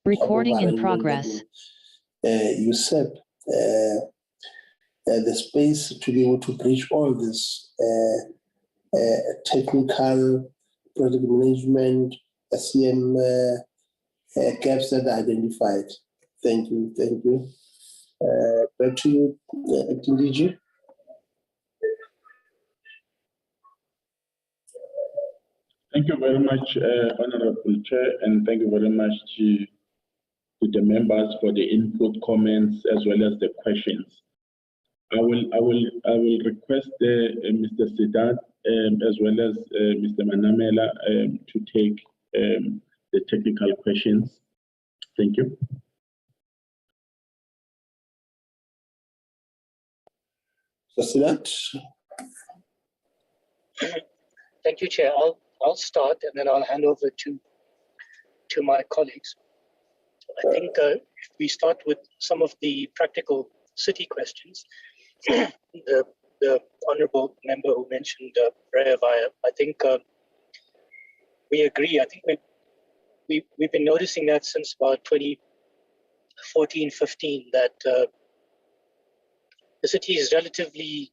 Recording in progress. Usurp the space to be able to bridge all this technical project management, SCM gaps that are identified. Thank you. Thank you. Back to you, Acting DG. Thank you very much, Honorable Chair, and thank you very much to the members for the input, comments, as well as the questions. I will request Mr. Siddharth as well as Mr. Manamela to take the technical questions. Thank you. Siddharth. Thank you, Chair. I'll start and then I'll hand over to my colleagues. I think if we start with some of the practical city questions, the honourable member who mentioned Raya Vaya, I think we agree. I think we've been noticing that since about 2014-15 that the city is relatively,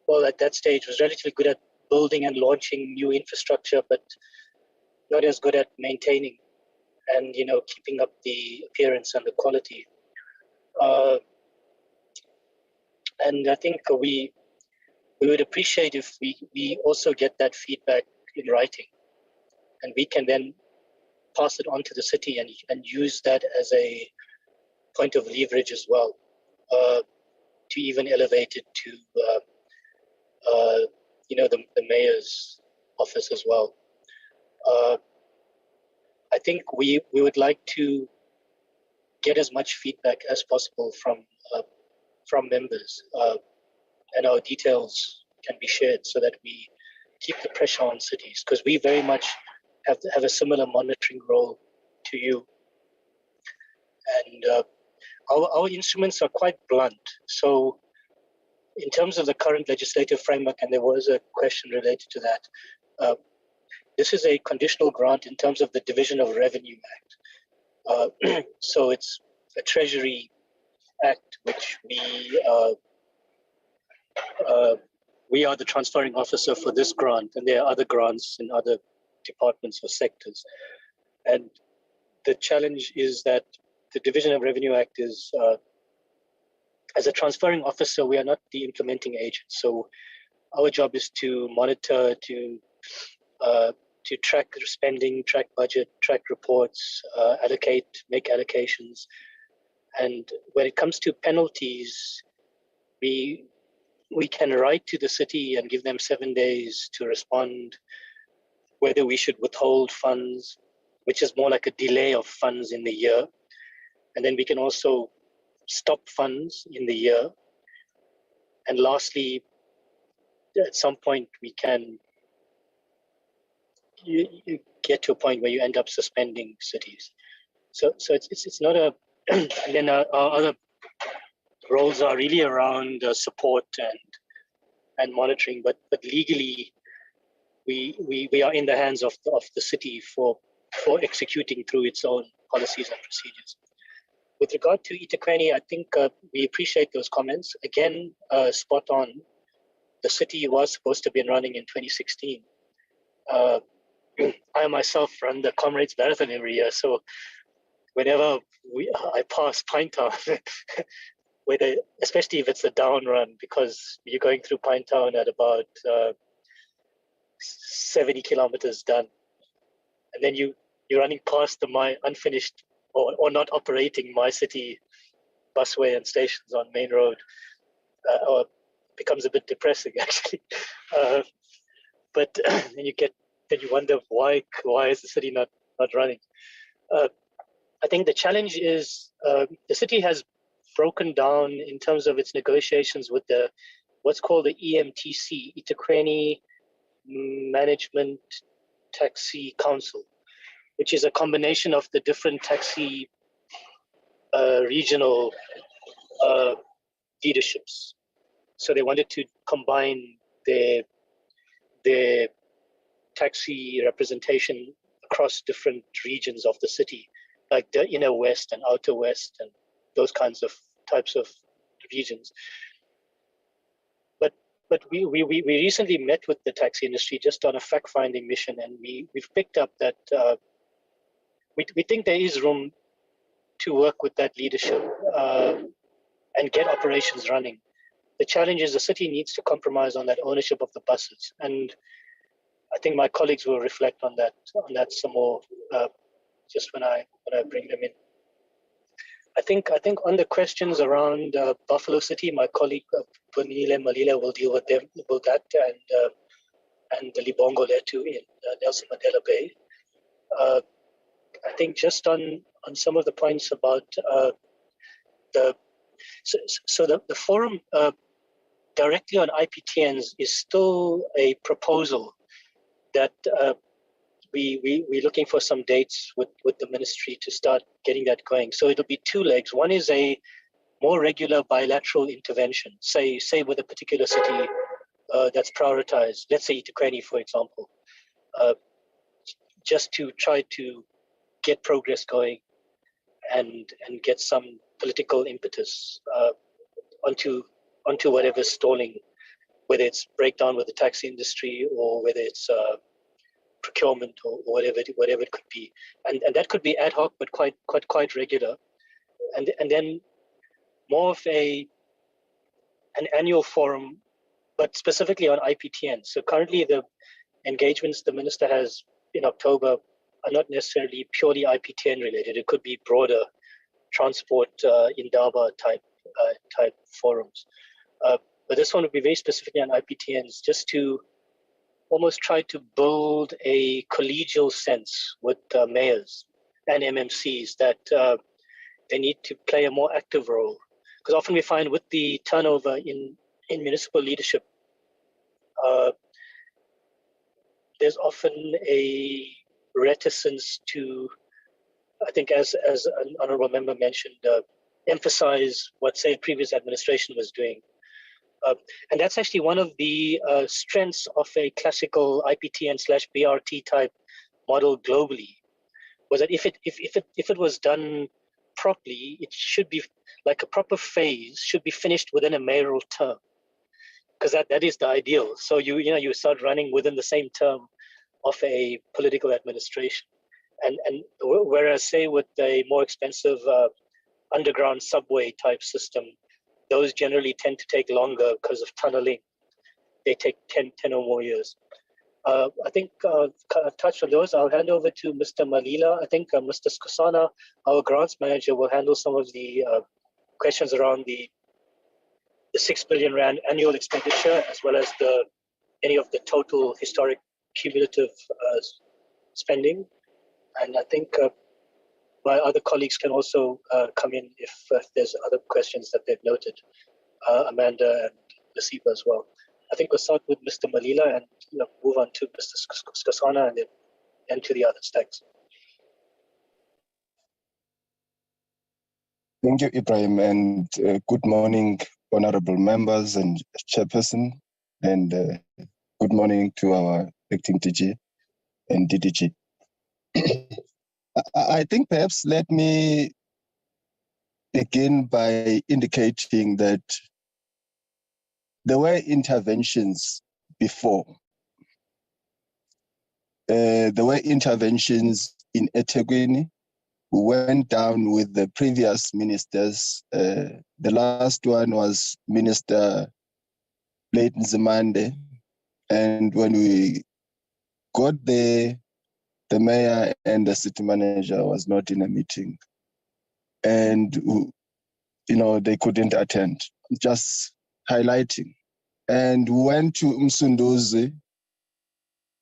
well, at that stage was relatively good at building and launching new infrastructure, but not as good at maintaining and, you know, keeping up the appearance and the quality. And I think we would appreciate if we also get that feedback in writing, and we can then pass it on to the city and use that as a point of leverage as well, to even elevate it to you know, the mayor's office as well. I think we would like to get as much feedback as possible from members, and our details can be shared so that we keep the pressure on cities, because we very much have a similar monitoring role to you. And our instruments are quite blunt. So in terms of the current legislative framework, and there was a question related to that, this is a conditional grant in terms of the Division of Revenue Act. So it's a Treasury Act, which we are the transferring officer for this grant, and there are other grants in other departments or sectors. And the challenge is that the Division of Revenue Act is, as a transferring officer, we are not the implementing agent. So our job is to monitor, to track spending, track budget, track reports, allocate, make allocations. And when it comes to penalties, we can write to the city and give them 7 days to respond, whether we should withhold funds, which is more like a delay of funds in the year. And then we can also stop funds in the year. And lastly, at some point we can you get to a point where you end up suspending cities. So it's not a and then our other roles are really around support and monitoring, but legally we are in the hands of the city for executing through its own policies and procedures. With regard to eThekwini, I think we appreciate those comments. Again, spot on. The city was supposed to be running in 2016. I myself run the Comrades Marathon every year, so whenever I pass Pinetown, especially if it's a down run, because you're going through Pinetown at about 70 kilometers done, and then you're running past my unfinished or not operating My City busway and stations on Main Road, or becomes a bit depressing actually. But then you wonder why is the city not running? I think the challenge is the city has broken down in terms of its negotiations with what's called the EMTC, eThekwini Management Taxi Council, which is a combination of the different taxi regional leaderships. So they wanted to combine their taxi representation across different regions of the city like the inner west and outer west and those kinds of types of regions. But we recently met with the taxi industry just on a fact-finding mission, and we've picked up that we think there is room to work with that leadership and get operations running. The challenge is the city needs to compromise on that ownership of the buses, and I think my colleagues will reflect on that some more just when I bring them in. I think on the questions around Buffalo City, my colleague Malila will deal with that and the Libongo Letu in Nelson Mandela Bay. I think just on some of the points about the forum directly on IPTNs is still a proposal that we're looking for some dates with the ministry to start getting that going. So it'll be two legs. One is a more regular bilateral intervention, say with a particular city that's prioritized, let's say eThekwini, for example, just to try to get progress going and get some political impetus onto whatever's stalling, whether it's breakdown with the taxi industry or whether it's procurement or whatever it could be, and that could be ad hoc but quite regular, and then more of an annual forum, but specifically on IPTN. So currently the engagements the minister has in October are not necessarily purely IPTN related. It could be broader transport Indaba type forums, but this one would be very specifically on IPTNs, just to almost try to build a collegial sense with mayors and MMCs that they need to play a more active role. Because often we find with the turnover in municipal leadership, there's often a reticence to, I think as an honorable member mentioned, emphasize what, say, a previous administration was doing. And that's actually one of the strengths of a classical IPTN/BRT type model globally, was that if it was done properly, it should be like a proper phase should be finished within a mayoral term, because that is the ideal. So you start running within the same term of a political administration, and whereas say with a more expensive underground subway type system, those generally tend to take longer because of tunneling. They take 10 or more years. I think I've touched on those. I'll hand over to Mr. Malila. I think Mr. Skosana, our grants manager, will handle some of the questions around the 6 billion rand annual expenditure, as well as any of the total historic cumulative spending. And I think my other colleagues can also come in if there's other questions that they've noted, Amanda and Nasiba as well. I think we'll start with Mr. Malila and move on to Mr. Skosana and then to the others. Thanks. Thank you, Ibrahim, and good morning, honorable members and chairperson, and good morning to our acting DG and DDG. I think perhaps let me begin by indicating that there were interventions before. There were interventions in eThekwini. We went down with the previous ministers. The last one was Minister Leighton Zimande. And when we got there, the mayor and the city manager was not in a meeting. And, they couldn't attend, just highlighting. And we went to Msunduzi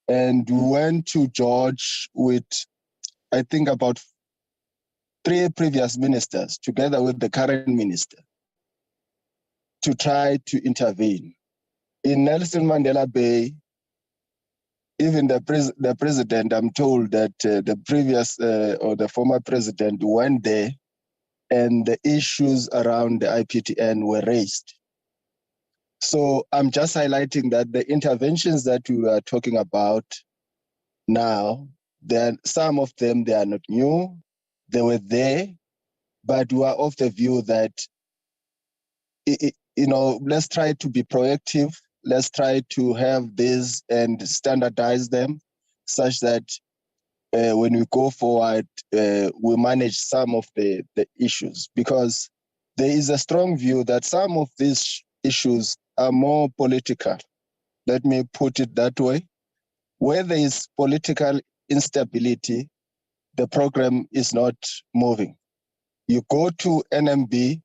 and we went to George with, I think, about 3 previous ministers, together with the current minister, to try to intervene. In Nelson Mandela Bay, even the president, I'm told that the previous or the former president went there and the issues around the IPTN were raised. So I'm just highlighting that the interventions that we are talking about now, some of them, they are not new. they were there, but we are of the view that, let's try to be proactive. Let's try to have this and standardize them such that when we go forward, we manage some of the issues, because there is a strong view that some of these issues are more political. Let me put it that way. Where there is political instability, the program is not moving. You go to NMB,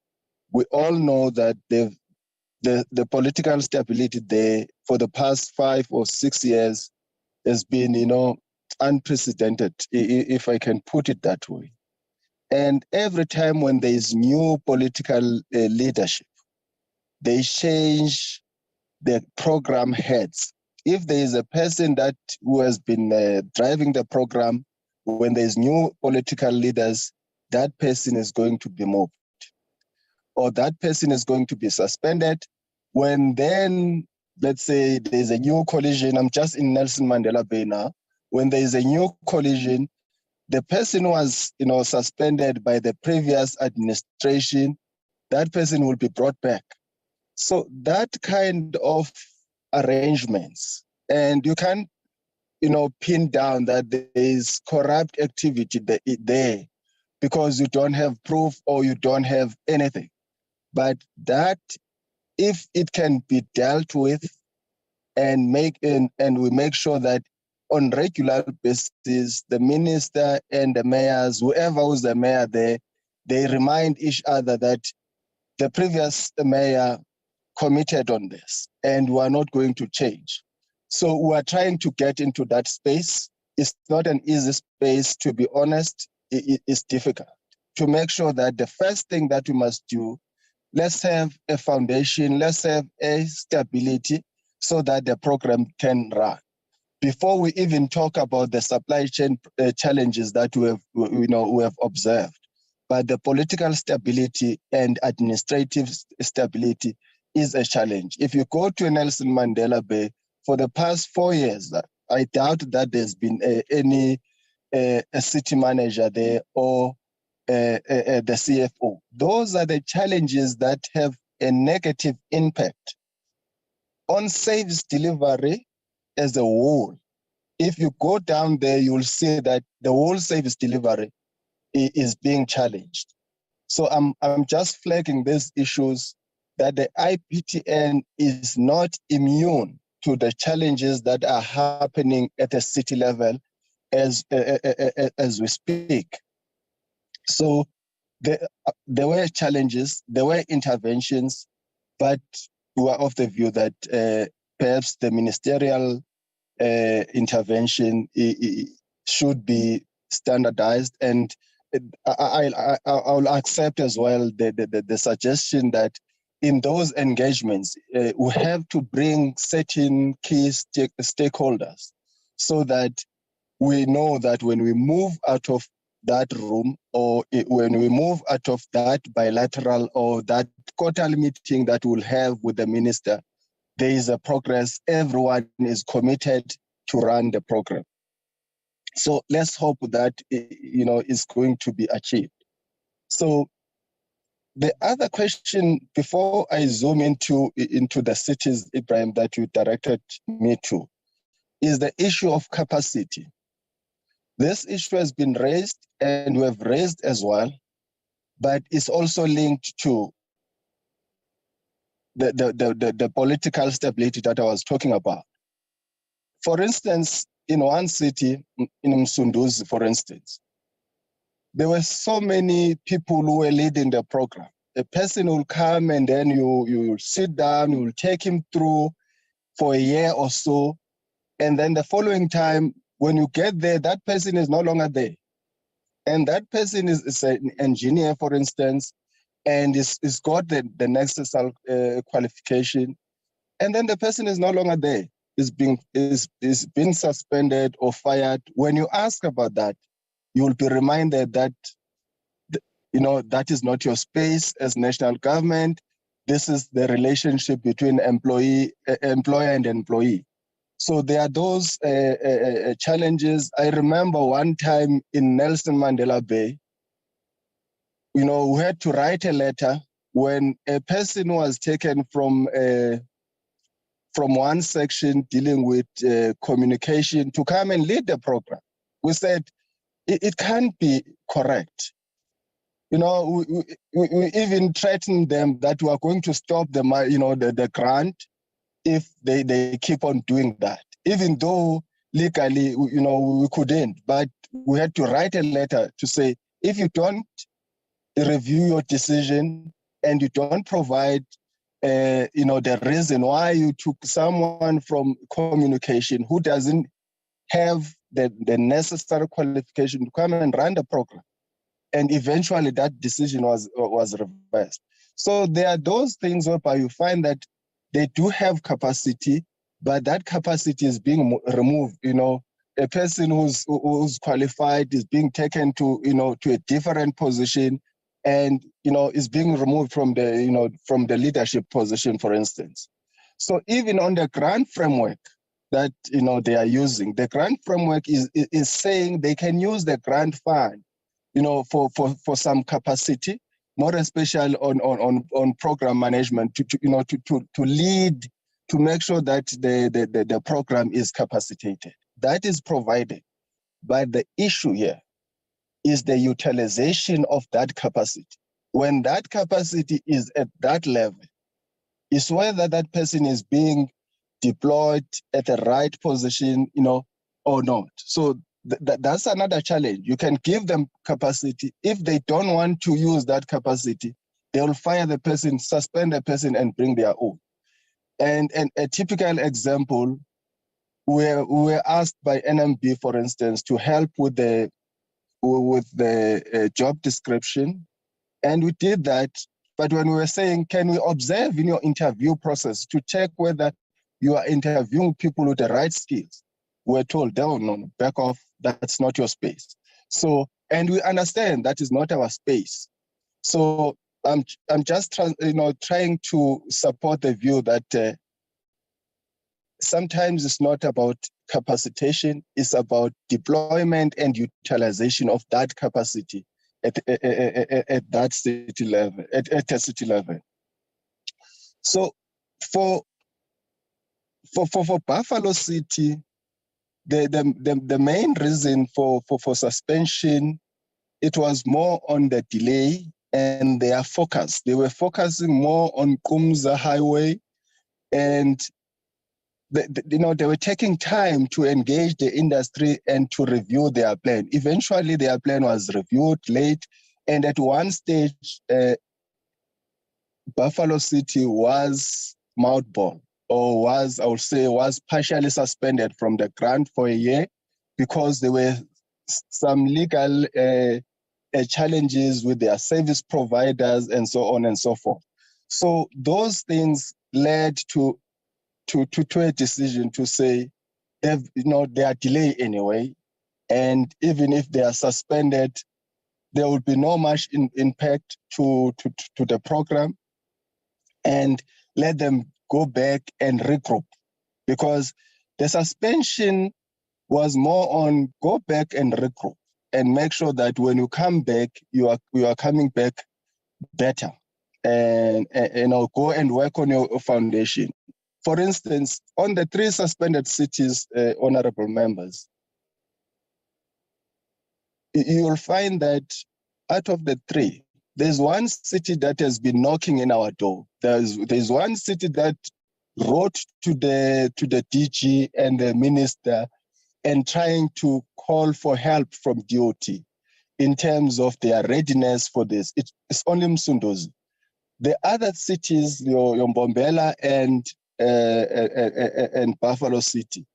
we all know that the political stability there for the past 5 or 6 years has been, unprecedented, if I can put it that way. And every time when there is new political leadership, they change the program heads. If there is a person who has been driving the program, when there is new political leaders, that person is going to be moved, or that person is going to be suspended. When then, let's say there's a new collision, I'm just in Nelson Mandela Bay now, when there is a new collision, the person who was, suspended by the previous administration, that person will be brought back. So that kind of arrangements, and you can, pin down that there is corrupt activity there because you don't have proof or you don't have anything. But that, if it can be dealt with and we make sure that on regular basis, the minister and the mayors, whoever was the mayor there, they remind each other that the previous mayor committed on this and we are not going to change. So we are trying to get into that space. It's not an easy space, to be honest. It's difficult to make sure that the first thing that we must do, let's have a foundation, let's have a stability so that the program can run. Before we even talk about the supply chain challenges that we have observed, but the political stability and administrative stability is a challenge. If you go to Nelson Mandela Bay, for the past 4 years, I doubt that there's been any a city manager there or the CFO. Those are the challenges that have a negative impact on service delivery as a whole. If you go down there, you'll see that the whole service delivery is being challenged. So I'm just flagging these issues, that the IPTN is not immune to the challenges that are happening at a city level as we speak. So there were challenges, there were interventions, but we are of the view that perhaps the ministerial intervention should be standardized, and I'll accept as well the suggestion that in those engagements we have to bring certain key stakeholders so that we know that when we move out of that room, or when we move out of that bilateral or that quarterly meeting that we'll have with the minister, there is a progress. Everyone is committed to run the program. So let's hope that is going to be achieved. So the other question, before I zoom into the cities, Ibrahim, that you directed me to, is the issue of capacity. This issue has been raised, and we have raised as well, but it's also linked to the political stability that I was talking about. For instance, in one city, in Msunduzi, for instance, there were so many people who were leading the program. A person will come and then you sit down, you will take him through for a year or so, and then the following time, when you get there, that person is no longer there. And that person is an engineer, for instance, and is got the necessary qualification, and then the person is no longer there. Is being suspended or fired. When you ask about that, you will be reminded that that is not your space as national government. This is the relationship between employer and employee. So there are those challenges. I remember one time in Nelson Mandela Bay, we had to write a letter when a person was taken from one section dealing with communication to come and lead the program. We said it can't be correct. We even threatened them that we are going to stop the grant if they keep on doing that, even though legally, we couldn't. But we had to write a letter to say, if you don't review your decision and you don't provide, the reason why you took someone from communication who doesn't have the necessary qualification to come and run the program. And eventually that decision was reversed. So there are those things whereby you find that they do have capacity, but that capacity is being removed. A person who's qualified is being taken to a different position, and is being removed from the leadership position, for instance. So even on the grant framework that they are using, the grant framework is saying they can use the grant fund for some capacity, more especially on program management to lead, to make sure that the program is capacitated. That is provided. But the issue here is the utilization of that capacity. When that capacity is at that level, is whether that person is being deployed at the right position, or not. So that's another challenge. You can give them capacity. If they don't want to use that capacity, they'll fire the person, suspend the person, and bring their own. And a typical example, we were asked by NMB, for instance, to help with the job description, and we did that. But when we were saying, can we observe in your interview process to check whether you are interviewing people with the right skills, we're told, no, back off, that's not your space. So, and we understand that is not our space. So I'm just trying to support the view that sometimes it's not about capacitation, it's about deployment and utilization of that capacity at that city level, at a city level. So for Buffalo City, the main reason for suspension, it was more on the delay and their focus. They were focusing more on Kumza Highway, and they were taking time to engage the industry and to review their plan. Eventually, their plan was reviewed late, and at one stage, Buffalo City was mothballed, or was partially suspended from the grant for a year because there were some legal challenges with their service providers and so on and so forth. So those things led to a decision to say, they are delayed anyway, and even if they are suspended, there will be no much impact to the program, and let them go back and regroup, because the suspension was more on go back and regroup and make sure that when you come back, you are coming back better, and go and work on your foundation. For instance, on the 3 suspended cities, honorable members, you'll find that out of the 3, there's one city that has been knocking in our door. There's one city that wrote to the DG and the minister and trying to call for help from DOT in terms of their readiness for this. It's only Msunduzi. The other cities, Mbombela and Buffalo City,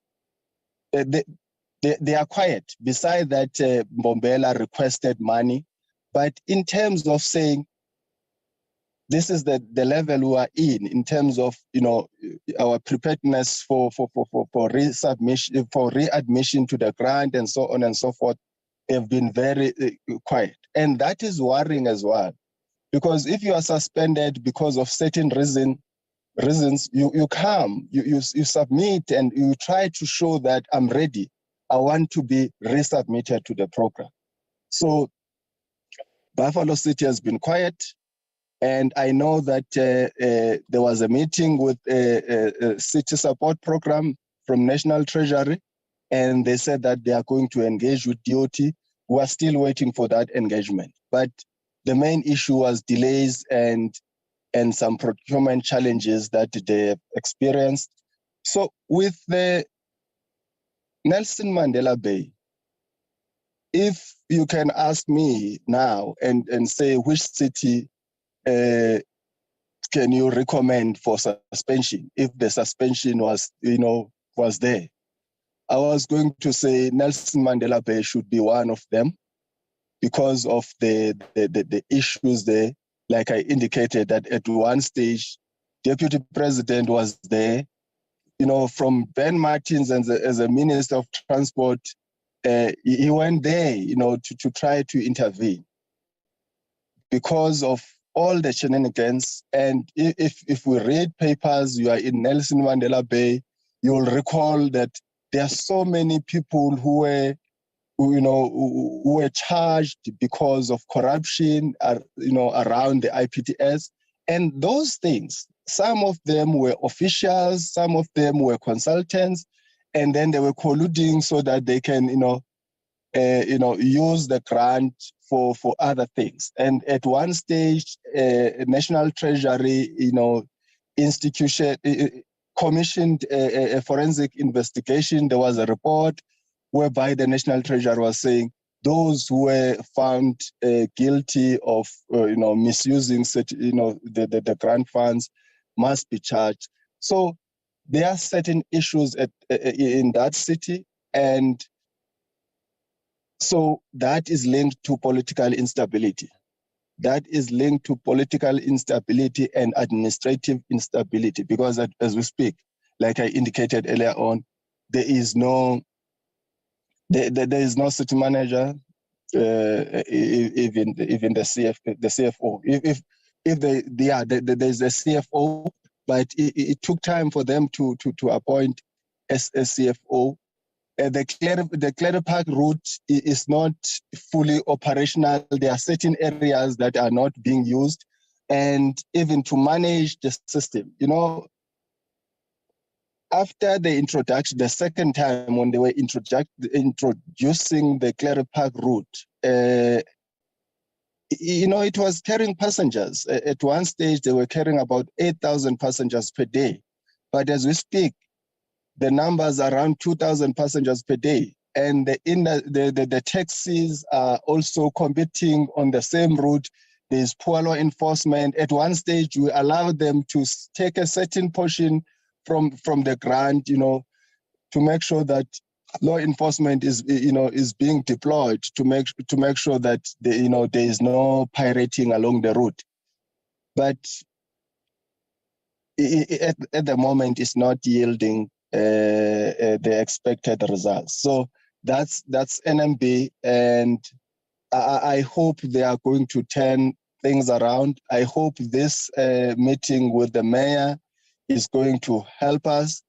they are quiet. Besides that, Mbombela requested money. But in terms of saying, this is the level we are in terms of our preparedness for resubmission, for readmission to the grant and so on and so forth, have been very quiet. And that is worrying as well. Because if you are suspended because of certain reasons, you come, you submit, and you try to show that I'm ready. I want to be resubmitted to the program. So Buffalo City has been quiet. And I know that there was a meeting with a city support program from National Treasury, and they said that they are going to engage with DOT. We are still waiting for that engagement. But the main issue was delays and some procurement challenges that they experienced. So with the Nelson Mandela Bay, if you can ask me now and say which city can you recommend for suspension if the suspension was there, I was going to say Nelson Mandela Bay should be one of them because of the issues there. Like I indicated that at one stage, Deputy President was there, from Ben Martins as a Minister of Transport. He went there, to try to intervene because of all the shenanigans. And if we read papers, you are in Nelson Mandela Bay, you'll recall that there are so many people who were charged because of corruption, around the IPTS. And those things, some of them were officials, some of them were consultants, and then they were colluding so that they can, use the grant for other things. And at one stage, National Treasury, institution commissioned a forensic investigation. There was a report whereby the National Treasury was saying those who were found guilty of, misusing, the grant funds must be charged. So there are certain issues in that city, and so that is linked to political instability. That is linked to political instability and administrative instability, because as we speak, like I indicated earlier on, there is no city manager, even the CFO. There's a CFO, but it took time for them to appoint a CFO. The Clare Park route is not fully operational. There are certain areas that are not being used, and even to manage the system, after the introduction, the second time when they were introducing the Clare Park route, it was carrying passengers. At one stage, they were carrying about 8,000 passengers per day. But as we speak, the numbers are around 2,000 passengers per day. And the taxis are also competing on the same route. There's poor law enforcement. At one stage, we allowed them to take a certain portion from the grant, to make sure that law enforcement is being deployed to make sure that there is no pirating along the route. But at the moment, it's not yielding the expected results. So that's NMB, and I hope they are going to turn things around. I hope this meeting with the mayor is going to help us,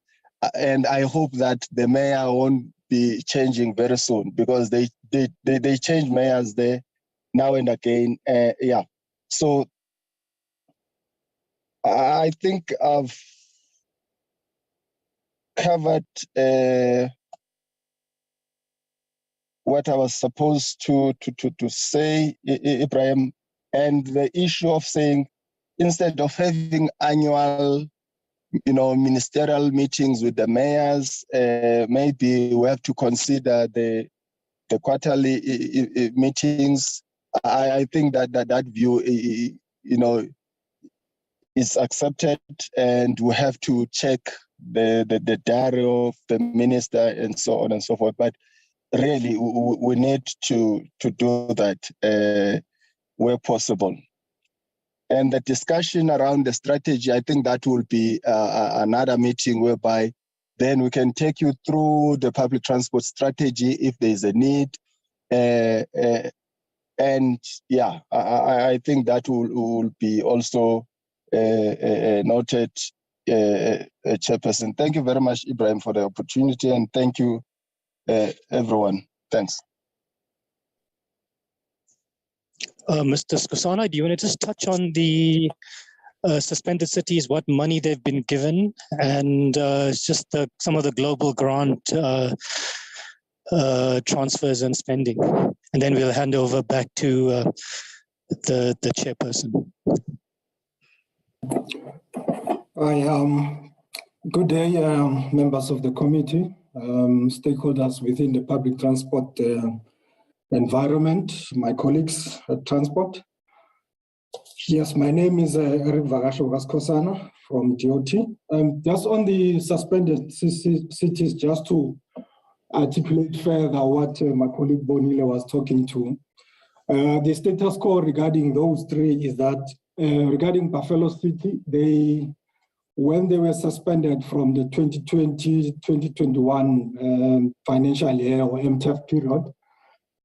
and I hope that the mayor won't be changing very soon, because they change mayors there now and again. So I think I've covered what I was supposed to say, Ibrahim, and the issue of saying instead of having annual, ministerial meetings with the mayors, maybe we have to consider the quarterly meetings. I think that view, is accepted, and we have to check the diary of the minister and so on and so forth. But really, we need to do that where possible. And the discussion around the strategy, I think that will be another meeting whereby then we can take you through the public transport strategy if there is a need. And yeah, I think that will be also noted, Chairperson. Thank you very much, Ibrahim, for the opportunity, and thank you, everyone. Thanks. Mr. Skosana, do you want to just touch on the suspended cities, what money they've been given, and just some of the global grant transfers and spending? And then we'll hand over back to the chairperson. Good day, members of the committee, stakeholders within the public transport environment, my colleagues at transport. Yes, my name is Eric Skosana from DOT. Just on the suspended cities, just to articulate further what my colleague Bonile was talking to. The status quo regarding those three is that regarding Buffalo City, when they were suspended from the 2020-2021 financial year or MTF period,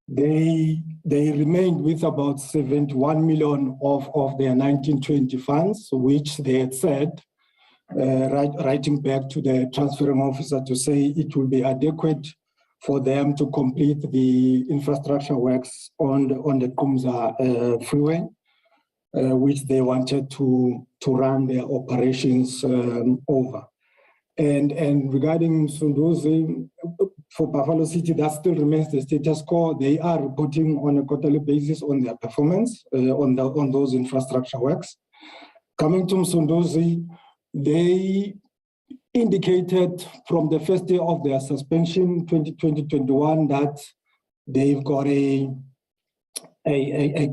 they remained with about 71 million of their 1920 funds, which they had said, writing back to the transferring officer to say it will be adequate for them to complete the infrastructure works on the Kumza freeway, which they wanted to run their operations over. And regarding Sunduzi, for Buffalo City, that still remains the status quo. They are reporting on a quarterly basis on their performance on those infrastructure works. Coming to Sunduzi, they indicated from the first day of their suspension, 2020-21, that they've got a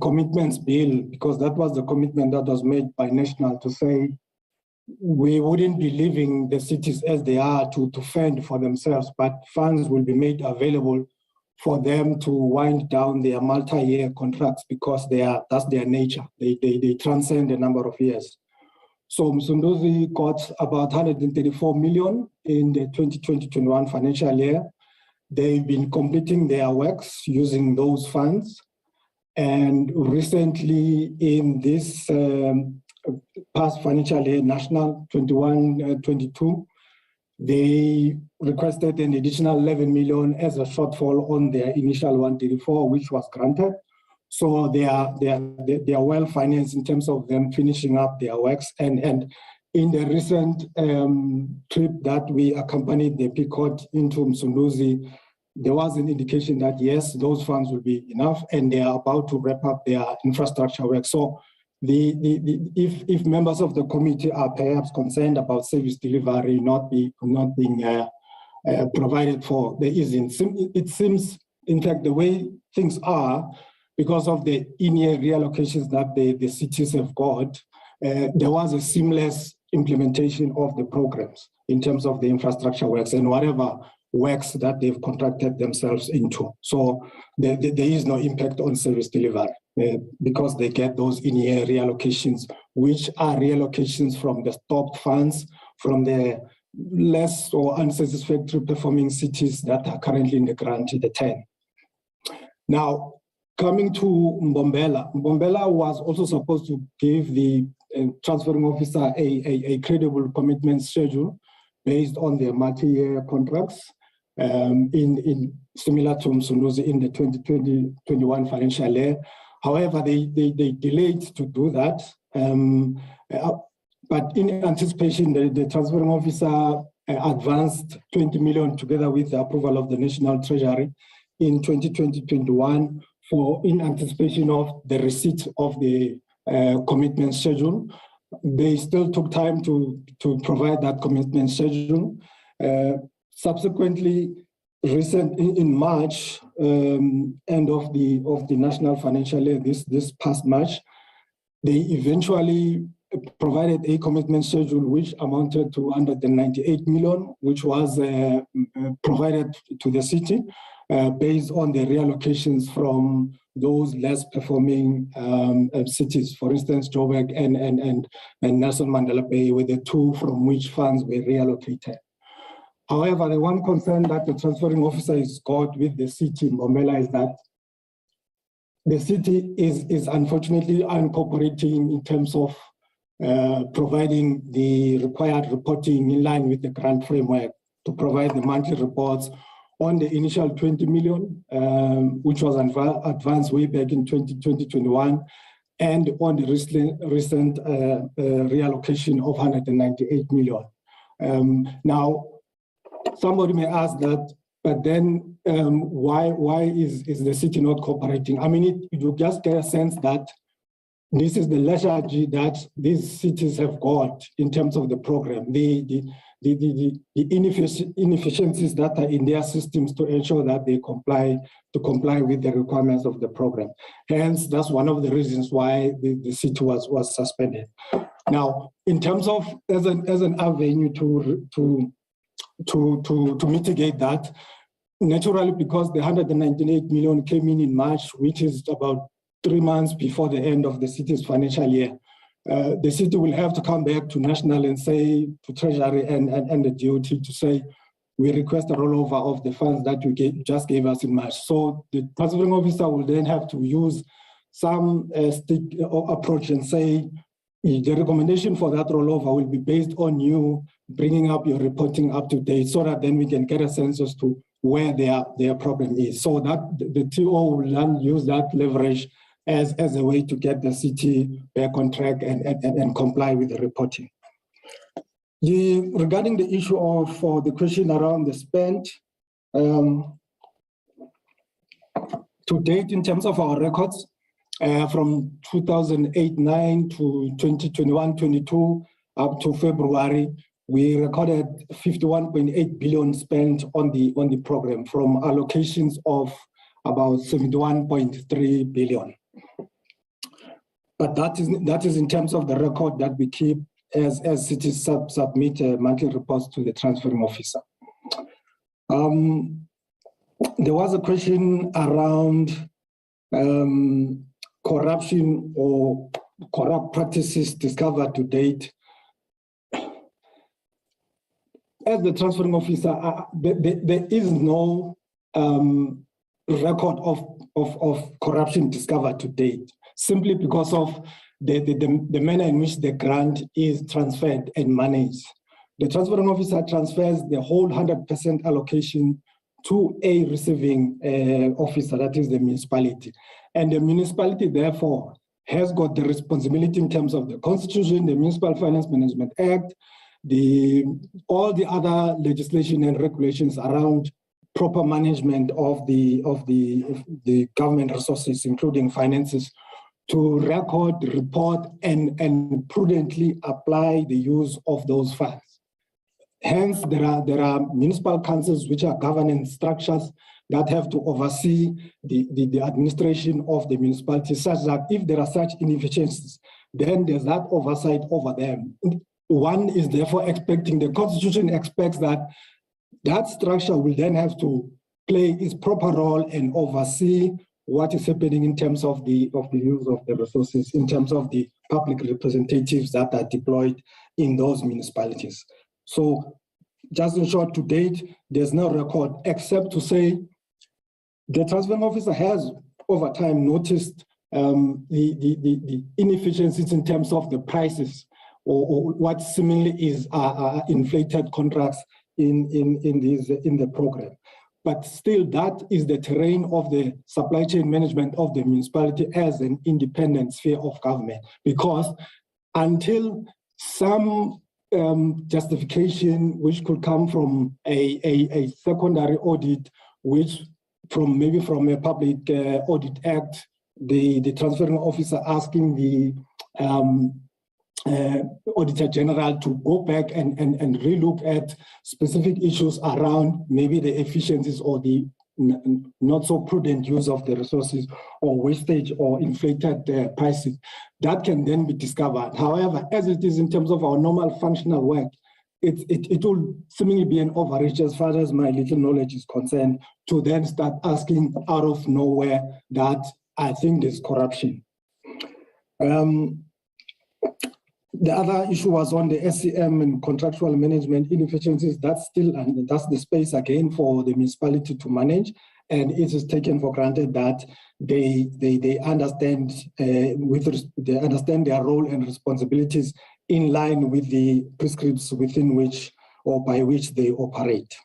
commitments bill, because that was the commitment that was made by National to say we wouldn't be leaving the cities as they are to fend for themselves, but funds will be made available for them to wind down their multi-year contracts, because that's their nature. They transcend a number of years. So Msunduzi got about 134 million in the 2020-21 financial year. They've been completing their works using those funds. And recently in this past financial year, national 21-22, they requested an additional 11 million as a shortfall on their initial 134, which was granted. So they are well financed in terms of them finishing up their works. And in the recent trip that we accompanied the PCOT into Msunduzi, there was an indication that yes, those funds will be enough, and they are about to wrap up their infrastructure work. So if members of the committee are perhaps concerned about service delivery not being provided for, there isn't. It seems, in fact, the way things are, because of the in-year reallocations that the cities have got, there was a seamless implementation of the programs in terms of the infrastructure works and whatever works that they've contracted themselves into. So there is no impact on service delivery because they get those in-year reallocations, which are reallocations from the stopped funds, from the less or unsatisfactory performing cities that are currently in the grant, the 10. Now, coming to Mbombela, Mbombela was also supposed to give the transferring officer a credible commitment schedule based on their multi-year contracts, in similar to Msunduzi in the 2020-21 financial year. However, they delayed to do that. But in anticipation, the transferring officer advanced 20 million together with the approval of the National Treasury in 2020-21 in anticipation of the receipt of the commitment schedule. They still took time to provide that commitment schedule. Subsequently, in March, end of the national financial year, this past March, they eventually provided a commitment schedule which amounted to 198 million, which was provided to the city based on the reallocations from those less performing cities. For instance, Joburg and Nelson Mandela Bay were the two from which funds were reallocated. However, the one concern that the transferring officer has got with the city, Mbombela, is that the city is unfortunately uncooperating in terms of providing the required reporting in line with the grant framework to provide the monthly reports on the initial 20 million, which was advanced way back in 2021, and on the recent reallocation of 198 million. Now, somebody may ask that, but then why is the city not cooperating? I mean, you just get a sense that this is the lethargy that these cities have got in terms of the program, the inefficiencies that are in their systems to ensure that they comply with the requirements of the program. Hence, that's one of the reasons why the city was suspended. Now, in terms of as an avenue to mitigate that, naturally, because the 198 million came in March, which is about 3 months before the end of the city's financial year, the city will have to come back to national and say to Treasury and the DOT to say, we request a rollover of the funds that you just gave us in March. So the transferring officer will then have to use some stick approach and say, the recommendation for that rollover will be based on you bringing up your reporting up to date, so that then we can get a sense as to where their problem is. So that the TO will then use that leverage as a way to get the city back on track and comply with the reporting. Regarding the issue of the question around the spend, to date, in terms of our records, from 2008-9 to 2021-22 up to February, we recorded 51.8 billion spent on the program from allocations of about 71.3 billion. But that is in terms of the record that we keep as cities submit monthly reports to the transferring officer. There was a question around corruption or corrupt practices discovered to date. As the transferring officer, there is no record of corruption discovered to date, simply because of the manner in which the grant is transferred and managed. The transferring officer transfers the whole 100% allocation to a receiving officer, that is the municipality. And the municipality, therefore, has got the responsibility in terms of the Constitution, the Municipal Finance Management Act, all the other legislation and regulations around proper management of the government resources, including finances, to record, report, and prudently apply the use of those funds. Hence, there are municipal councils which are governance structures that have to oversee the administration of the municipality, such that if there are such inefficiencies, then there's that oversight over them. One is therefore expecting, the Constitution expects that structure will then have to play its proper role and oversee what is happening in terms of the use of the resources, in terms of the public representatives that are deployed in those municipalities. So just in short, to date, there's no record, except to say the transferring officer has over time noticed the inefficiencies in terms of the prices or what seemingly is inflated contracts in the program. But still, that is the terrain of the supply chain management of the municipality as an independent sphere of government, because until some justification which could come from a secondary audit, which maybe from a public audit act, the transferring officer asking the Auditor General to go back and relook at specific issues around maybe the efficiencies or the not so prudent use of the resources or wastage or inflated prices, that can then be discovered. However, as it is in terms of our normal functional work, it will seemingly be an overreach as far as my little knowledge is concerned to then start asking out of nowhere that I think there's corruption. The other issue was on the SCM and contractual management inefficiencies. That's still, and that's the space again for the municipality to manage. And it is taken for granted that they understand they understand their role and responsibilities in line with the prescripts within which or by which they operate.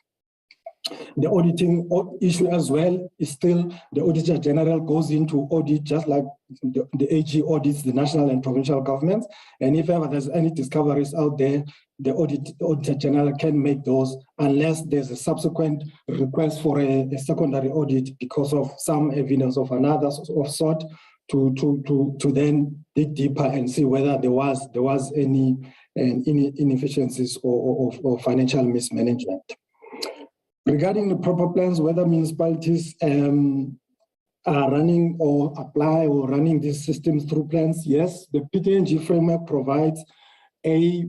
The auditing issue as well is still the Auditor General goes into audit just like the AG audits the national and provincial governments. And if ever there's any discoveries out there, the Auditor General can make those unless there's a subsequent request for a secondary audit because of some evidence of another sort to then dig deeper and see whether there was any inefficiencies or financial mismanagement. Regarding the proper plans, whether municipalities are running or apply or running these systems through plans, yes, the PTNG framework provides a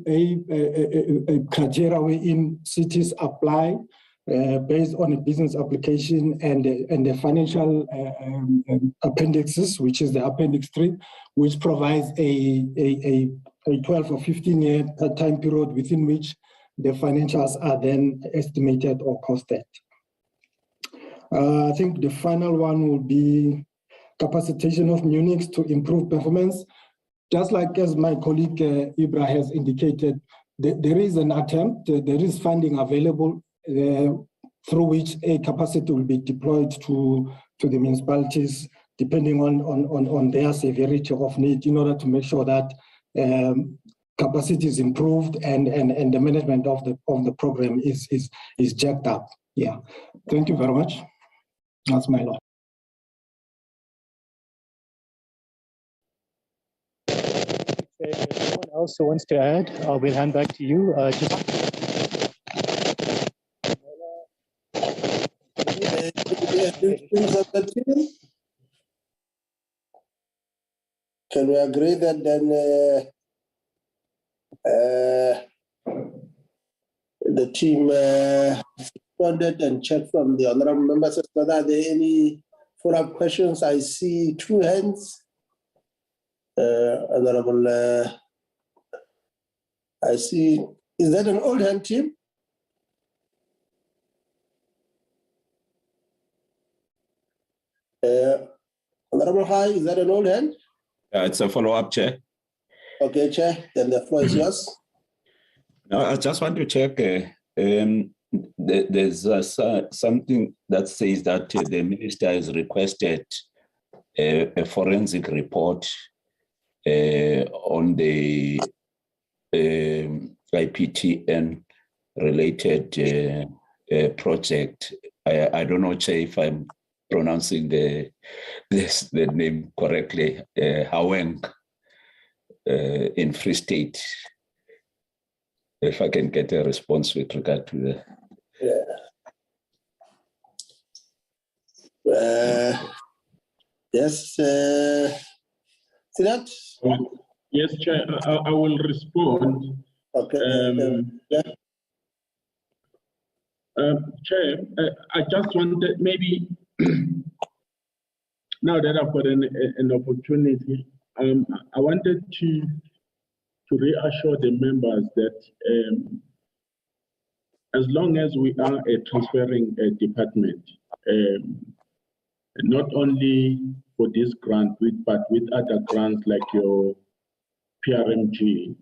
criteria wherein cities apply based on a business application and the financial appendixes, which is the Appendix 3, which provides a 12 or 15-year time period within which the financials are then estimated or costed. I think the final one will be capacitation of MUNIX to improve performance. Just like as my colleague Ibra has indicated, there is an attempt, there is funding available through which a capacity will be deployed to the municipalities depending on their severity of need in order to make sure that capacity is improved and the management of the program is jacked up. Yeah, thank you very much. That's my lot. If anyone else who wants to add, we'll hand back to you. Can we agree that then the team responded and checked from the honorable members? Are there any follow-up questions? I see 2 hands. Honorable, I see, is that an old hand team? Honorable High, is that an old hand? It's a follow-up, Chair. Okay, Chair, then the floor is yours. No, I just want to check. There's something that says that the minister has requested a forensic report on the IPTN related project. I don't know, Chair, if I'm pronouncing the name correctly. Haweng in Free State. If I can get a response with regard to the. Yes, see that? Yes, Chair, I will respond. Okay. Chair, I just wanted maybe, now that I've got an opportunity, I wanted to reassure the members that as long as we are a transferring department, not only for this grant, but with other grants like your PRMG,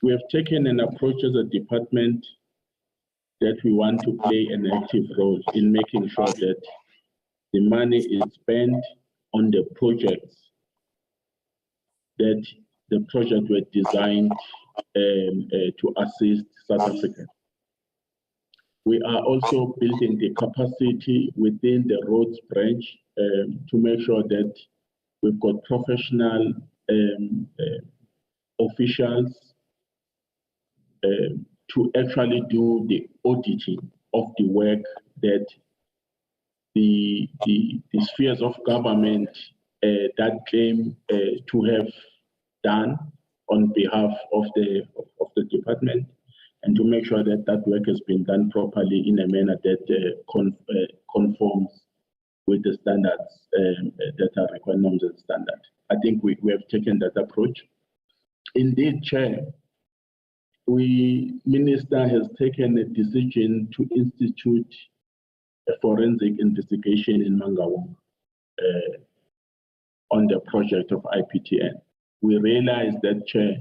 we have taken an approach as a department that we want to play an active role in making sure that the money is spent on the projects that the project were designed to assist South Africa. We are also building the capacity within the roads branch to make sure that we've got professional officials to actually do the auditing of the work that the spheres of government that claim to have done on behalf of the department, and to make sure that that work has been done properly in a manner that conforms with the standards that are required, norms and standards. I think we have taken that approach. Indeed, Chair, Minister has taken a decision to institute a forensic investigation in Mangaung on the project of IPTN. We realize that, Chair,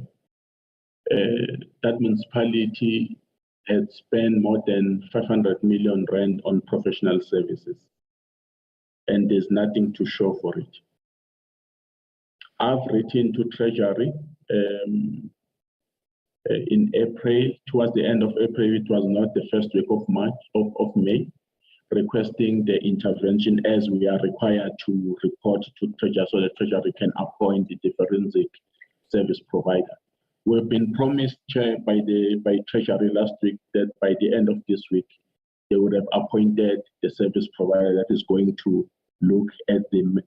that municipality had spent more than 500 million rand on professional services, and there's nothing to show for it. I've written to Treasury in April, towards the end of April, it was not the first week of May, requesting the intervention as we are required to report to Treasury so that Treasury can appoint the forensic service provider. We've been promised, Chair, by Treasury last week that by the end of this week, they would have appointed the service provider that is going to look at the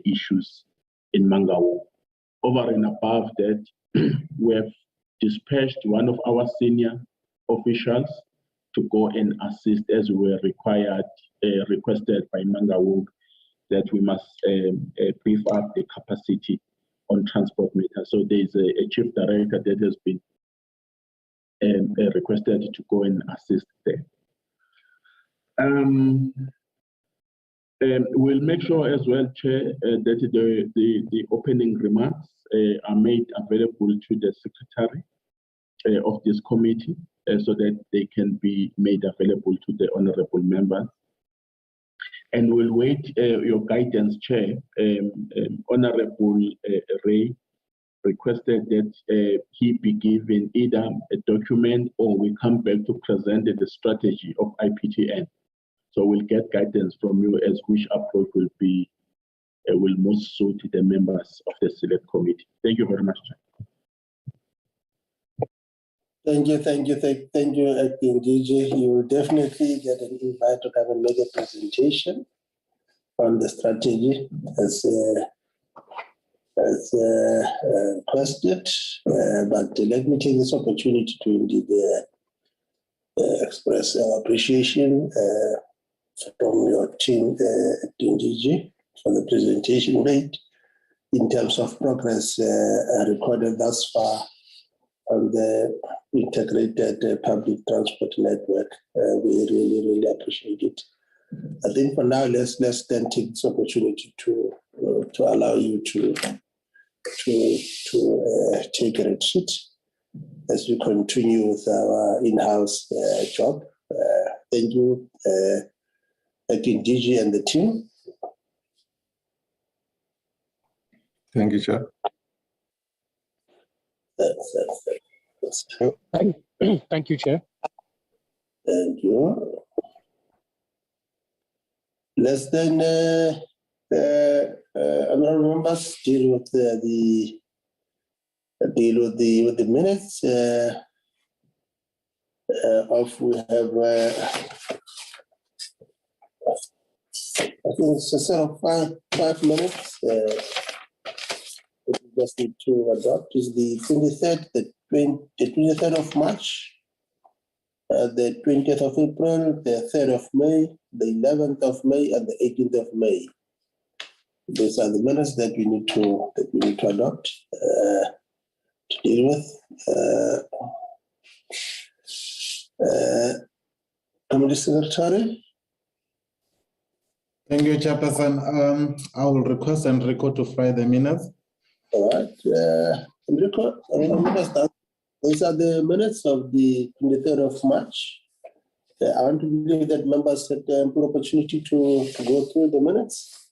issues in Mangaung. Over and above that, we have dispatched one of our senior officials to go and assist as we were requested by Mangaung that we must beef up the capacity on transport matters. So there's a chief director that has been requested to go and assist there. We'll make sure as well, Chair, that the opening remarks are made available to the secretary of this committee so that they can be made available to the honorable members. And we'll wait your guidance, Chair. Honorable Ray requested that he be given either a document or we come back to present the strategy of IPTN. So we'll get guidance from you as which approach will be will most suit the members of the select committee. Thank you very much, Chair. Thank you, Acting DG. You will definitely get an invite to come and make a presentation on the strategy as requested. But let me take this opportunity to indeed express our appreciation from your team, Acting DG, for the presentation made in terms of progress recorded thus far on the integrated public transport network. We really appreciate it. I think for now, let's then take this opportunity to allow you to take a retreat as we continue with our in-house job. Thank you, Acting DG and the team. Thank you, Chair. Thank you, Chair. Thank you. Let's then, honorable members, deal with the minutes. We have. I think it's a set of five minutes. We just need to adopt is the 23rd, the 23rd of March, the 20th of April, the 3rd of May, the 11th of May, and the 18th of May. These are the minutes that we need to adopt to deal with. Committee Secretary. Thank you, Chairperson. I will request Enrico to file the minutes. All right, Enrico, these are the minutes of the 23rd of March. I want to believe that members had ample opportunity to go through the minutes.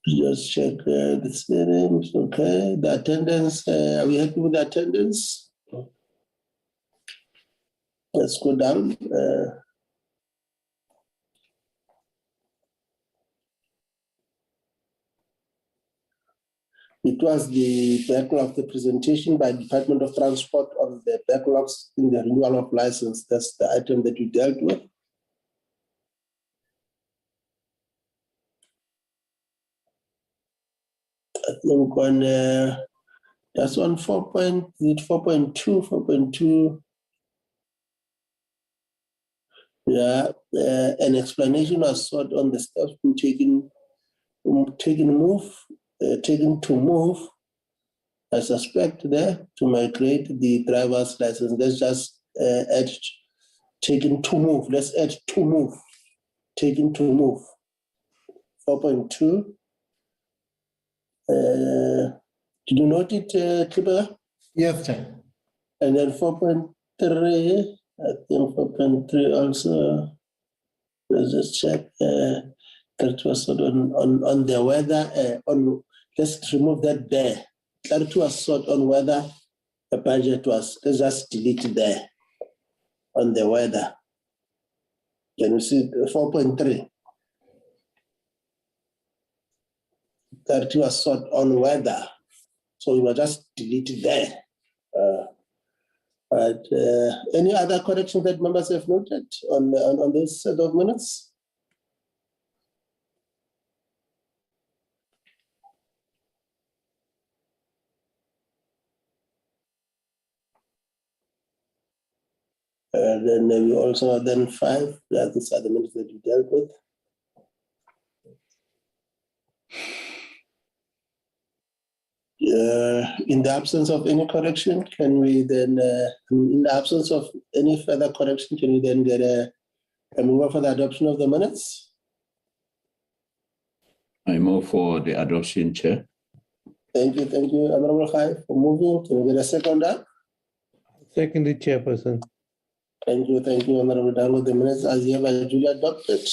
Just check the names. Okay, the attendance. Are we happy with the attendance? Let's go down. It was the backlog of the presentation by Department of Transport on the backlogs in the renewal of license. That's the item that we dealt with. I think on that's on 4.2. Yeah, an explanation was sought on the steps being taken to move, I suspect there, to migrate the driver's license. Let's just add taken to move. Let's add to move. Taken to move. 4.2. Did you note it, Kliber? Yes, Chair. And then 4.3, I think 4.3 also, let's just check, that was on the weather, let's remove that there. That was sort on whether the budget was, let's just delete there on the weather. Can you see 4.3? That was sort on weather. So we will just delete there. But any other corrections that members have noted on this set of minutes? Then we also then 5, these are the minutes that we dealt with. In the absence of any correction, can we then, in the absence of any further correction, can we then get a move for the adoption of the minutes? I move for the adoption, Chair. Thank you, Honorable Khai, for moving. Can we get a seconder? Seconded, Chairperson. Thank you, Honorable Dango. The minutes as hereby duly adopted.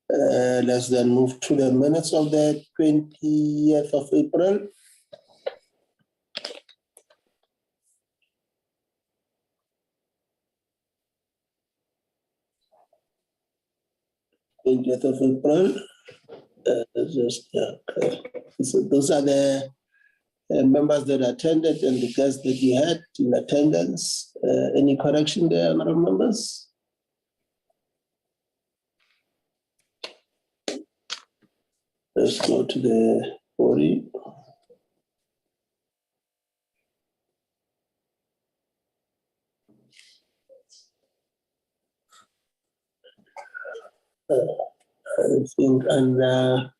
Let's then move to the minutes of the 20th of April. So those are the members that attended and the guests that you had in attendance. Any correction there, honorable members? Let's go to the body. I think under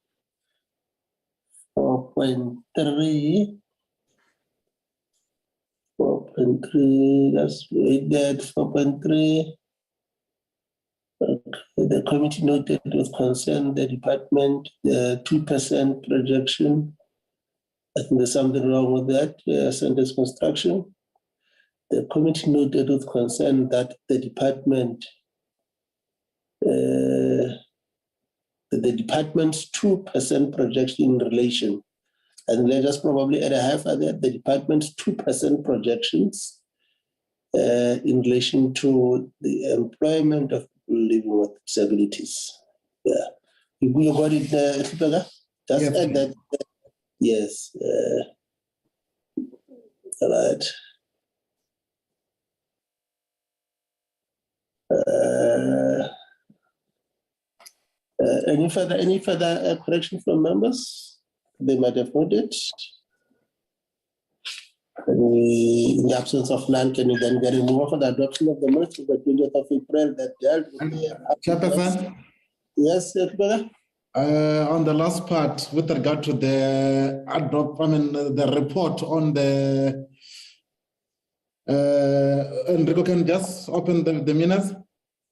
4.3, that's that 4.3. The committee noted with concern the department, the 2% projection. I think there's something wrong with that sentence construction. The committee noted with concern that the department's 2% projection in relation, and let us probably add a half of that, the department's 2% projections in relation to the employment of people living with disabilities. Yeah. You got it, Kipega? Just Yes, add that. Yes. All right. Any further correction from members? They might have noted. In the absence of none, can you then get a move for the adoption of the minutes of the 20th of April that dealt with the Chairperson? Yes, brother. On the last part, with regard to the the report on the Enrico, can you just open the minutes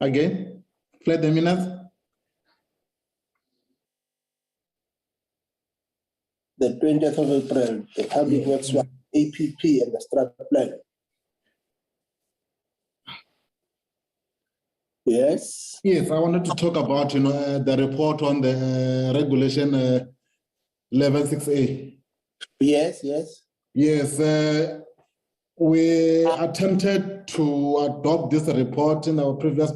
again? Play the minutes. The 20th of April, the public works one, APP and the strat plan. Yes. Yes, I wanted to talk about the report on the regulation level 6A. Yes. Yes, we attempted to adopt this report in our previous,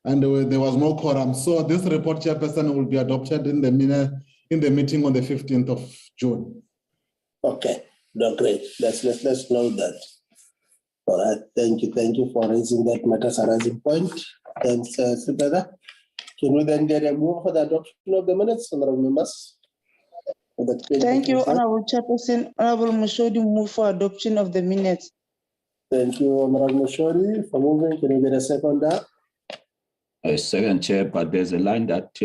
and there was no quorum. So this report, Chairperson, will be adopted in the meeting on the 15th of June. Okay, no, great. Let's know that. All right, thank you for raising that matters arising point. Thanks, brother. Can we then get a move for the adoption of the minutes, honorable members? Thank you, Honorable Chairperson. Honorable Mushodi, move for adoption of the minutes. Thank you, Honorable Mushodi, for moving. Can you get a second there? A second, Chair, but there's a line that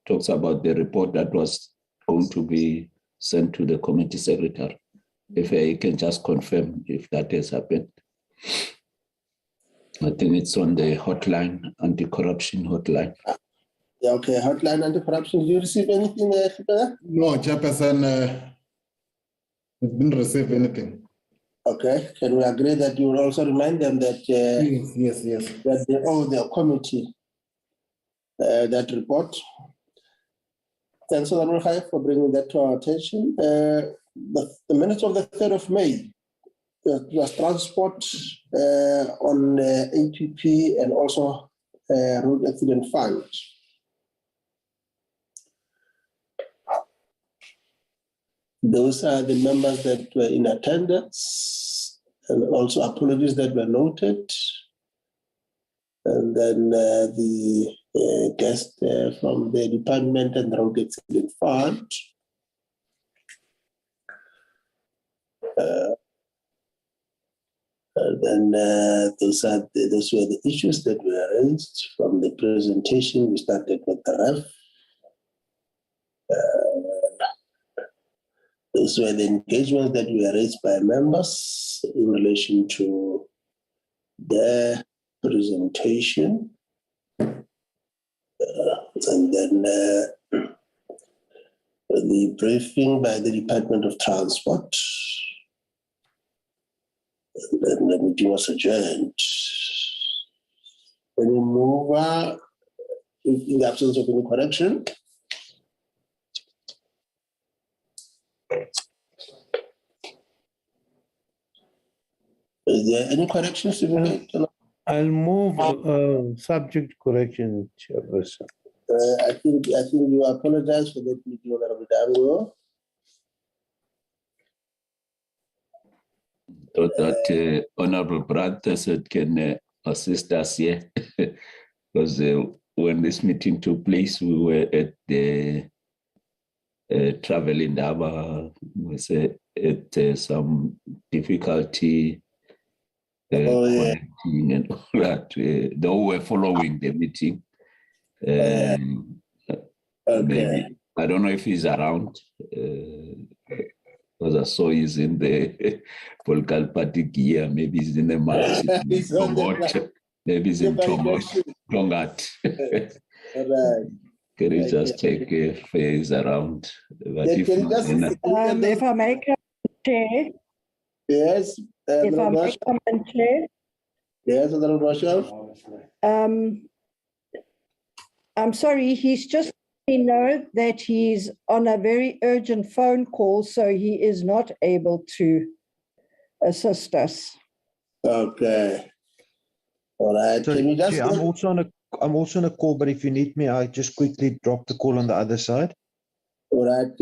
talks about the report that was going to be sent to the committee secretary. If you can just confirm if that has happened. I think it's on the hotline, anti-corruption hotline. Yeah, okay, hotline anti-corruption. Did you receive anything there? No, Chairperson, didn't receive anything. Okay, can we agree that you will also remind them that Yes. that they owe their committee that report? Thanks, Honorable High, for bringing that to our attention. The minutes of the 3rd of May, was transport on APP and also road accident fund. Those are the members that were in attendance, and also apologies that were noted. And then the guest from the department and the road accident fund. And then those were the issues that were raised from the presentation. We started with the ref. Those were the engagements that were raised by members in relation to their presentation. And then the briefing by the Department of Transport. And then the meeting was adjourned. When we move in the absence of any correction. Is there any corrections to be made? I'll move subject correction, Chairperson. I think you apologize for that, Honorable Dango. Thought that Honorable Brad said can assist us here because when this meeting took place, we were at the travel in Daba. We said at some difficulty connecting and all that. They were following the meeting. Maybe I don't know if he's around. Because I saw he's in the political party gear. Maybe he's in the march. Maybe he's in Tongat. Can you just check if he's around? But if I may comment, Chair. Yes. If I may comment, Chair. Yes, Honorable Marshall. I'm sorry, he's just know that he's on a very urgent phone call, so he is not able to assist us. Okay. All right. So, can you just I'm also on a call, but if you need me, I just quickly drop the call on the other side. All right.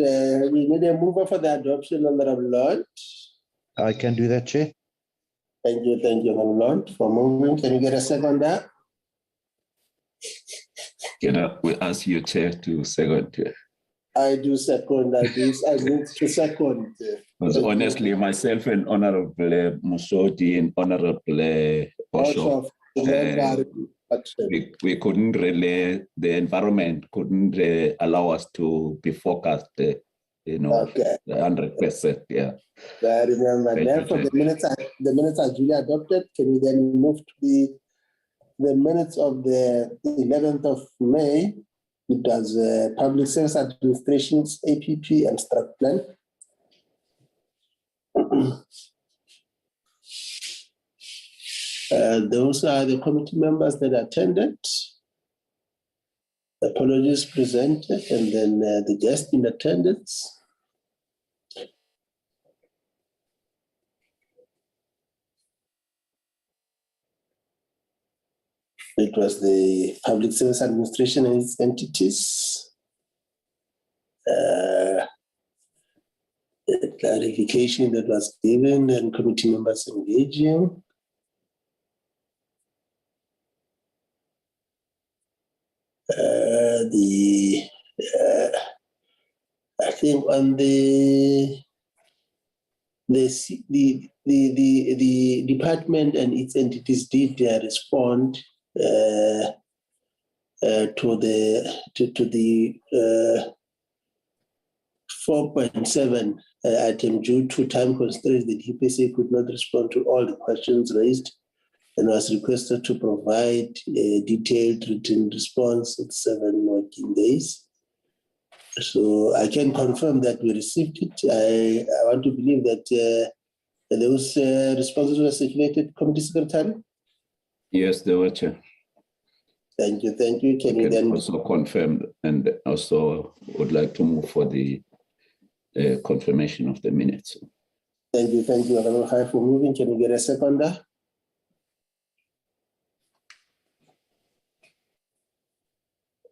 We need a mover for the adoption, Honorable Lord. I can do that, Chair. Thank you, Honorable Lord, for moving. Can you get a second there? We ask you, Chair, to second. I do second. I move to second. Because honestly, myself and Honorable Musodi and Honorable Osho, we couldn't really, the environment couldn't allow us to be focused, 100%. Yeah. I remember. Therefore, the minutes are duly adopted. Can we then move to the minutes of the 11th of May? It was Public Service Administration's APP and Strat Plan. Those are the committee members that attended. Apologies presented, and then the guest in attendance. It was the Public Service Administration and its entities. The clarification that was given and committee members engaging. I think on the department and its entities did respond to the 4.7 item due to time constraints. The DPC could not respond to all the questions raised and was requested to provide a detailed written response in 7 working days. So I can confirm that we received it. I want to believe that Those responses were circulated, Committee Secretary? Yes, they were, Chair. Thank you, thank you. Can You we then also confirm, and also would like to move for the confirmation of the minutes. Thank you, Honorable High, for moving. Can we get a seconder?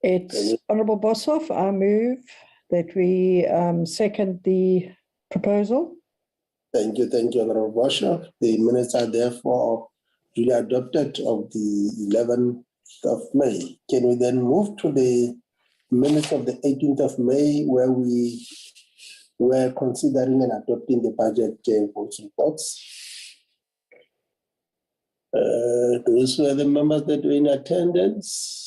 It's Honorable Boshoff. I move that we second the proposal. Thank you, Honorable Boshoff. The minutes are therefore duly adopted of the 11th of May. Can we then move to the minutes of the 18th of May, where we were considering and adopting the budget vote reports? Those were the members that were in attendance.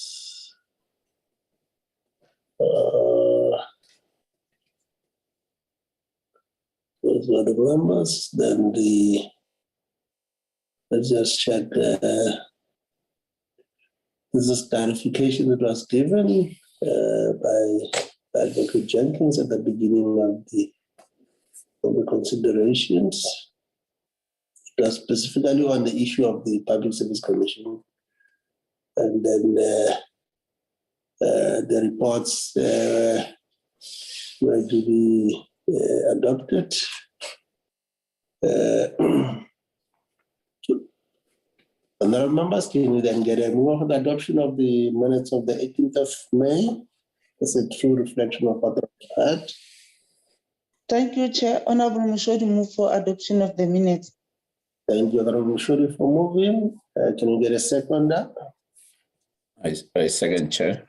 Those were the members. Then let's just check. This is clarification that was given by Advocate Jenkins at the beginning of the considerations. It was specifically on the issue of the Public Service Commission. And then the reports were to be adopted. Honourable members, can we then get a move of the adoption of the minutes of the 18th of May? It's a true reflection of what I've heard. Thank you, Chair. Honorable Mushodi, move for adoption of the minutes. Thank you, Honorable Mushodi, for moving. Can we get a seconder? I second, Chair.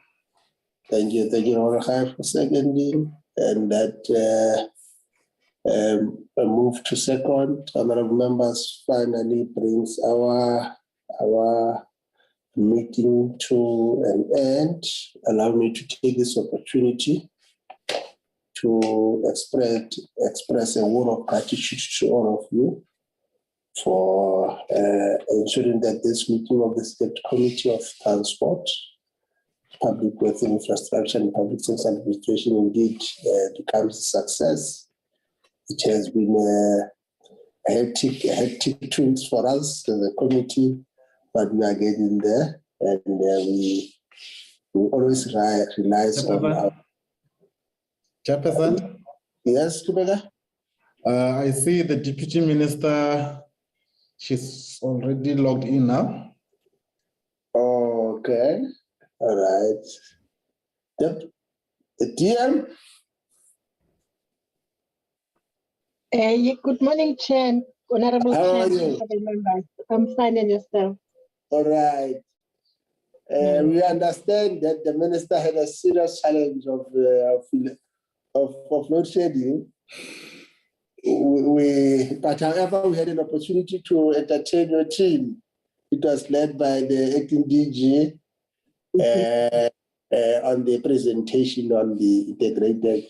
Thank you, Honorable High, for seconding. And that a move to second. Honorable members, finally brings our meeting to an end. Allow me to take this opportunity to express a word of gratitude to all of you for ensuring that this meeting of the State Committee of Transport, Public Works and Infrastructure and Public Service Administration indeed becomes a success. It has been a hectic 2 weeks for us as a committee, but we are getting there, and we always rely on our... Chairperson? Yes, Kubega? I see the Deputy Minister, she's already logged in now. Okay, all right. Yep. The DM? Good morning, Chair, Honorable How Chair, are you? members. I'm fine, and yourself? All right. We understand that the minister had a serious challenge of load shedding. But however, we had an opportunity to entertain your team. It was led by the acting DG on the presentation on the integrated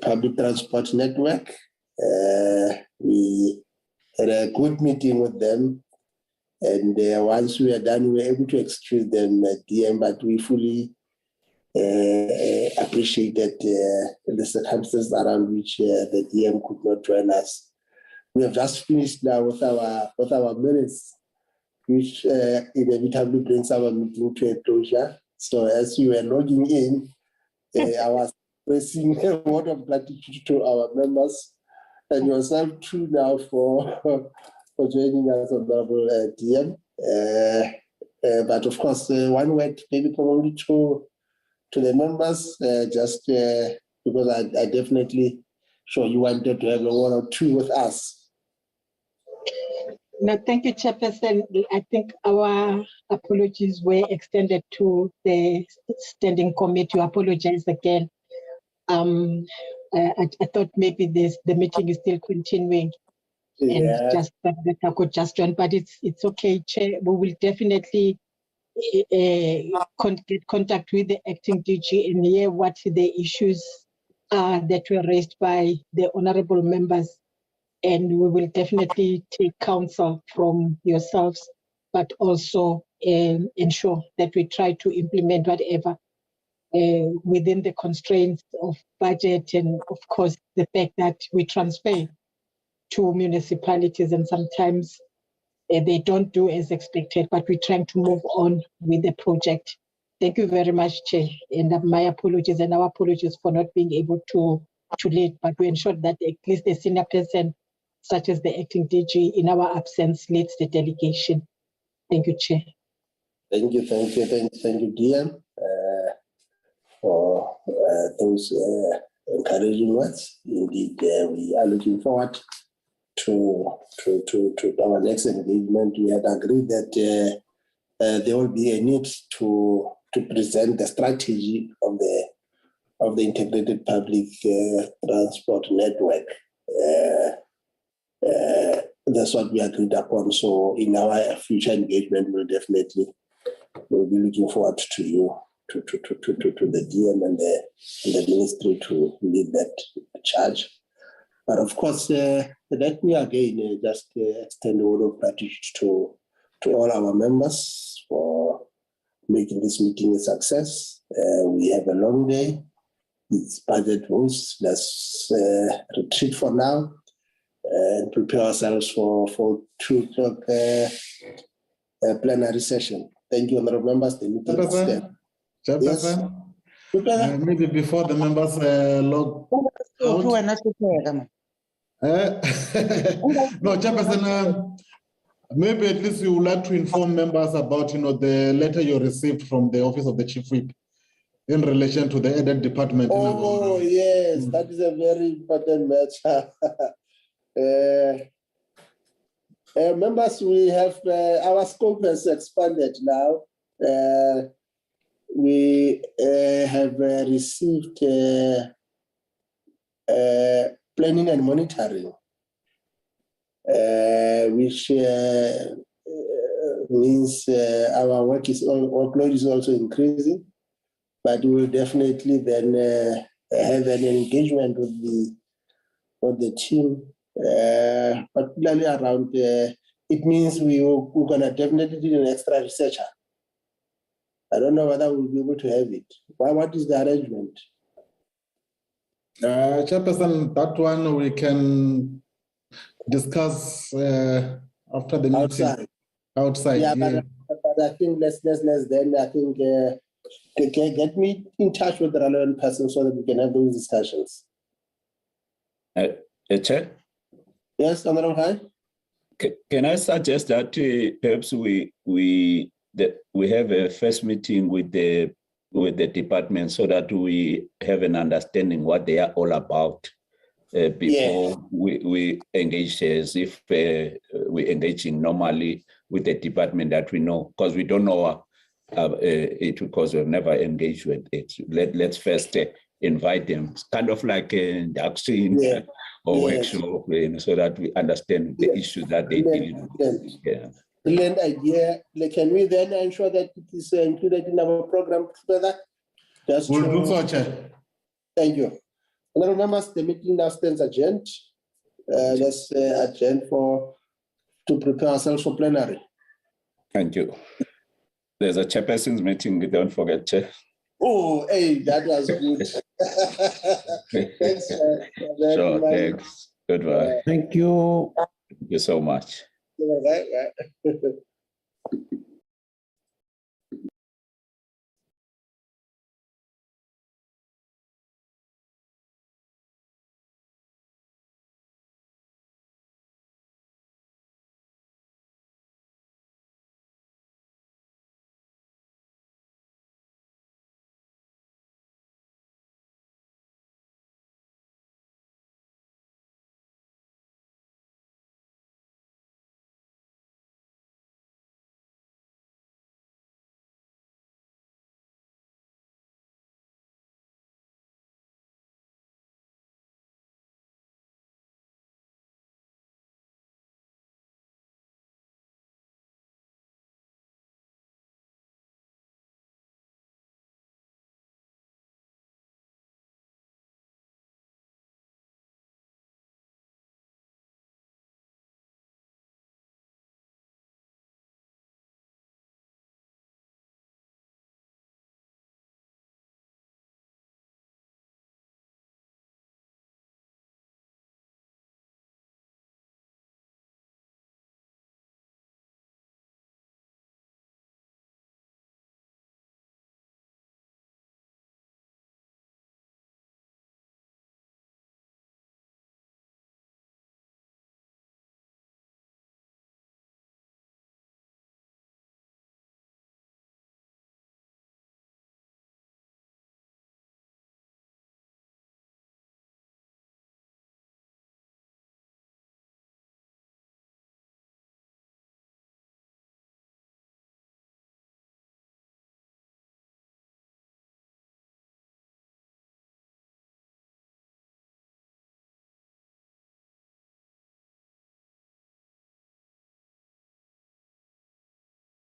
public transport network. We had a good meeting with them. And once we are done, we were able to excuse them at DM, but we fully appreciated the circumstances around which the DM could not join us. We have just finished now with our minutes, which inevitably brings our meeting to a closure. So as you were logging in, I was expressing a word of gratitude to our members and yourself too now for joining us, Honorable DM. But of course, one word maybe probably to the members, just because I definitely sure you wanted to have a one or two with us. No, thank you, Chairperson. I think our apologies were extended to the standing committee. I apologize again. I thought maybe the meeting is still continuing. And just that I could just join, but it's okay, Chair. We will definitely get contact with the acting DG and hear what the issues are that were raised by the honourable members, and we will definitely take counsel from yourselves, but also ensure that we try to implement whatever within the constraints of budget and, of course, the fact that we transfer to municipalities, and sometimes they don't do as expected, but we're trying to move on with the project. Thank you very much, Chair, and my apologies and our apologies for not being able to lead, but we ensured that at least the senior person, such as the acting DG, in our absence, leads the delegation. Thank you, Chair. Thank you, DM, for those encouraging words. Indeed, we are looking forward to our next engagement. We had agreed that there will be a need to present the strategy of the integrated public transport network. That's what we agreed upon. So in our future engagement, we'll be looking forward to you, to the DM and the ministry to lead that charge. But of course, let me again just extend a word of gratitude to all our members for making this meeting a success. We have a long day. It's budget rules. Let's retreat for now and prepare ourselves for 2 o'clock plenary session. Thank you, honorable members. The meeting is there. Chairperson, maybe before the members log out. No, Chairperson, maybe at least you would like to inform members about, the letter you received from the Office of the Chief Whip in relation to the added department. Oh, yes, that is a very important matter. Members, we have our scope has expanded now. We have received planning and monitoring, which means our workload is also increasing, but we will definitely then have an engagement with the team, particularly around. It means we're going to definitely need an extra researcher. I don't know whether we'll be able to have it. What is the arrangement? Chairperson, that one we can discuss after the meeting. Outside. Yeah, but I think let's then I think get me in touch with the relevant person so that we can have those discussions. Chair? Yes, Honorable High. Can I suggest that perhaps we have a first meeting with the department so that we have an understanding what they are all about before we engage as if we engage in normally with the department that we know, because we don't know it because we've never engaged with it. Let's first invite them. It's kind of like an induction or workshop, so that we understand the issues that they deal with. Yeah. Brilliant idea. Can we then ensure that it is included in our program further? We'll do so, Chair. Thank you. Honourable members, the meeting now stands adjourned. Let's adjourn to prepare ourselves for plenary. Thank you. There's a chairperson's meeting. Don't forget, Chair. Oh, hey, that was good. Thanks. Sure, thanks. Goodbye. Thank you. Thank you so much. Right.